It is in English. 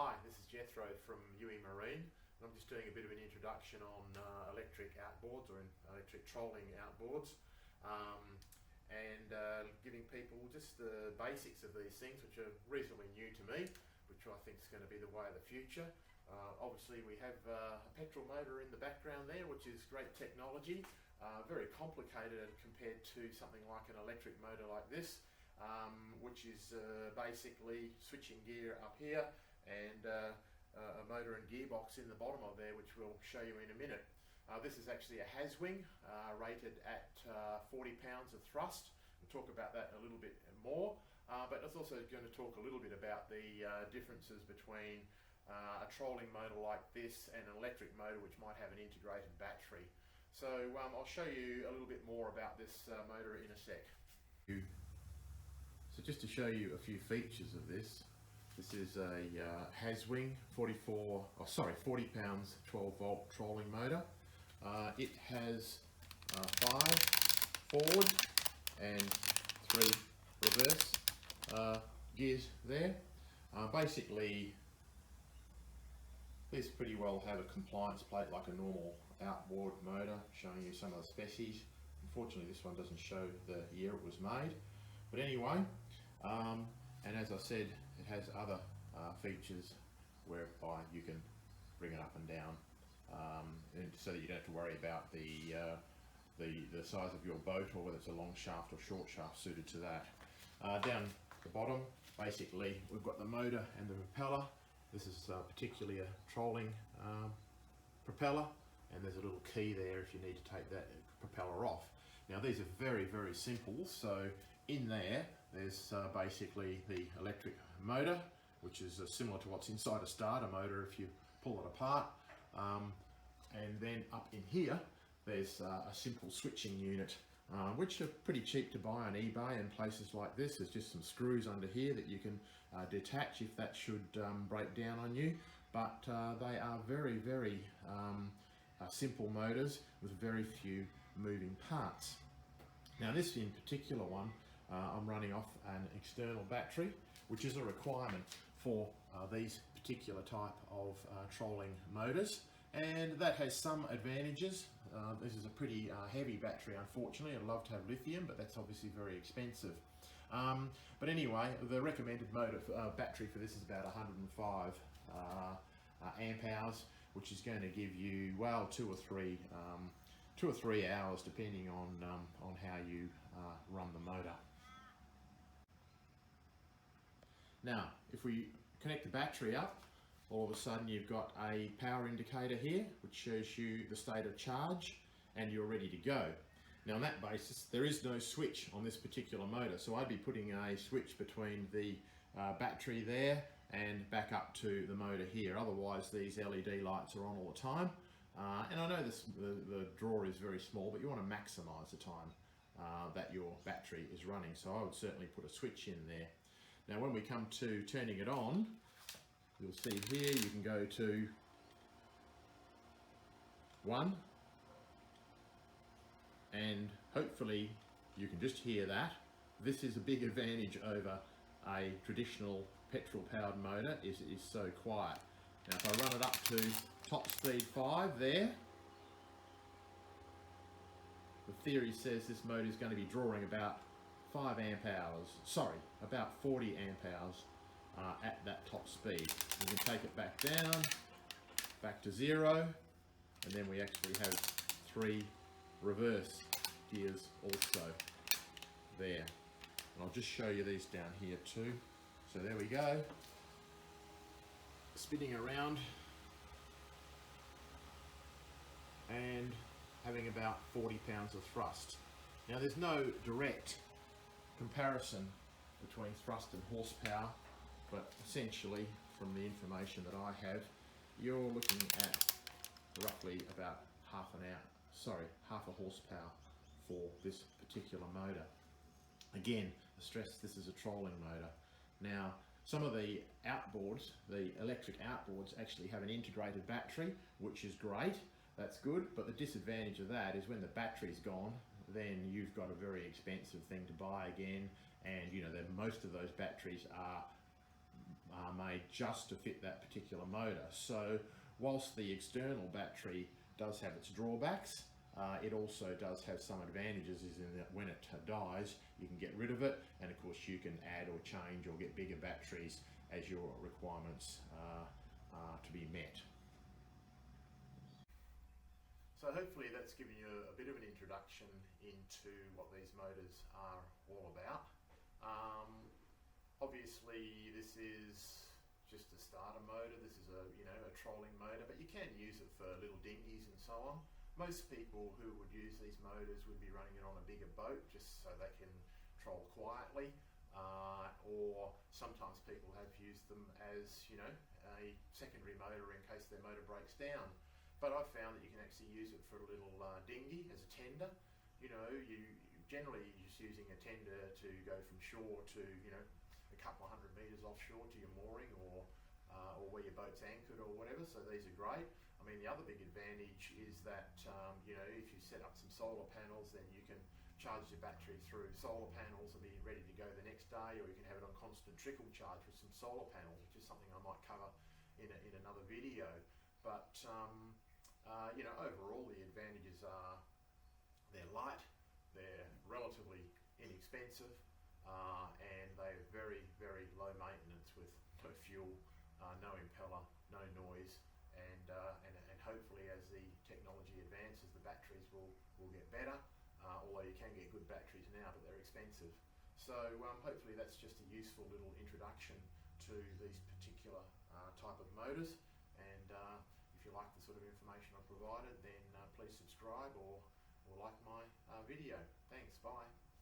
Hi, this is Jethro from UE Marine. I'm just doing a bit of an introduction on electric outboards or electric trolling outboards and giving people just the basics of these things, which are reasonably new to me, which I think is going to be the way of the future. Obviously we have a petrol motor in the background there, which is great technology, very complicated compared to something like an electric motor like this, which is basically switching gear up here and a motor and gearbox in the bottom of there, which we'll show you in a minute. This is actually a Haswing rated at 40 pounds of thrust. We'll talk about that a little bit more, but it's also going to talk a little bit about the differences between a trolling motor like this and an electric motor which might have an integrated battery. So I'll show you a little bit more about this motor in a sec. So just to show you a few features of this, this is a Haswing 40 pounds 12 volt trolling motor. It has 5 forward and 3 reverse gears there. Basically, these pretty well have a compliance plate like a normal outboard motor, showing you some of the species. Unfortunately, this one doesn't show the year it was made, but anyway, and as I said, it has other features whereby you can bring it up and down, and so that you don't have to worry about the size of your boat or whether it's a long shaft or short shaft suited to that. Down the bottom, basically, we've got the motor and the propeller. This is particularly a trolling propeller, and there's a little key there if you need to take that propeller off. Now these are very, very simple. So in there's basically the electric motor, which is similar to what's inside a starter motor if you pull it apart, and then up in here there's a simple switching unit, which are pretty cheap to buy on eBay and places like this. There's just some screws under here that you can detach if that should break down on you, but they are very, very simple motors with very few moving parts. Now this in particular one, I'm running off an external battery, which is a requirement for these particular type of trolling motors, and that has some advantages. This is a pretty heavy battery, unfortunately. I'd love to have lithium, but that's obviously very expensive. But anyway, the recommended battery for this is about 105 amp hours, which is going to give you, well, 2 or 3 hours depending on how you run the motor. Now, if we connect the battery up, all of a sudden you've got a power indicator here, which shows you the state of charge, and you're ready to go. Now on that basis, there is no switch on this particular motor, so I'd be putting a switch between the battery there and back up to the motor here. Otherwise, these LED lights are on all the time. And I know the draw is very small, but you want to maximize the time that your battery is running, so I would certainly put a switch in there. Now when we come to turning it on, you'll see here you can go to 1, and hopefully you can just hear that. This is a big advantage over a traditional petrol powered motor, is so quiet. Now if I run it up to top speed 5 there, the theory says this motor is going to be drawing about 5 amp hours, sorry, about 40 amp hours at that top speed. You can take it back down, back to 0, and then we actually have 3 reverse gears also there. And I'll just show you these down here too. So there we go, spinning around and having about 40 pounds of thrust. Now there's no direct comparison between thrust and horsepower, but essentially from the information that I have, you're looking at roughly about half a horsepower for this particular motor. Again, I stress this is a trolling motor. Now some of the outboards, the electric outboards, actually have an integrated battery, which is great, that's good, but the disadvantage of that is when the battery's gone, then you've got a very expensive thing to buy again, and you know that most of those batteries are are made just to fit that particular motor. So whilst the external battery does have its drawbacks, it also does have some advantages, is in that when it dies, you can get rid of it, and of course you can add or change or get bigger batteries as your requirements are to be met. So hopefully that's given you a bit of an introduction into what these motors are all about. Obviously this is just a starter motor, this is a trolling motor, but you can use it for little dinghies and so on. Most people who would use these motors would be running it on a bigger boat just so they can troll quietly, or sometimes people have used them as a secondary motor in case their motor breaks down. But I've found that you can actually use it for a little dinghy as a tender. You generally just using a tender to go from shore to a couple of 100 metres offshore to your mooring, or where your boat's anchored or whatever. So these are great. I mean, the other big advantage is that if you set up some solar panels, then you can charge your battery through solar panels and be ready to go the next day, or you can have it on constant trickle charge with some solar panels, which is something I might cover in another video. But overall the advantages are they're light, they're relatively inexpensive, and they're very, very low maintenance with no fuel, no impeller, no noise, and hopefully as the technology advances, the batteries will get better, although you can get good batteries now, but they're expensive. So hopefully that's just a useful little introduction to these particular type of motors, and if you like the sort of information I've provided, then please subscribe or like my video. Thanks, bye.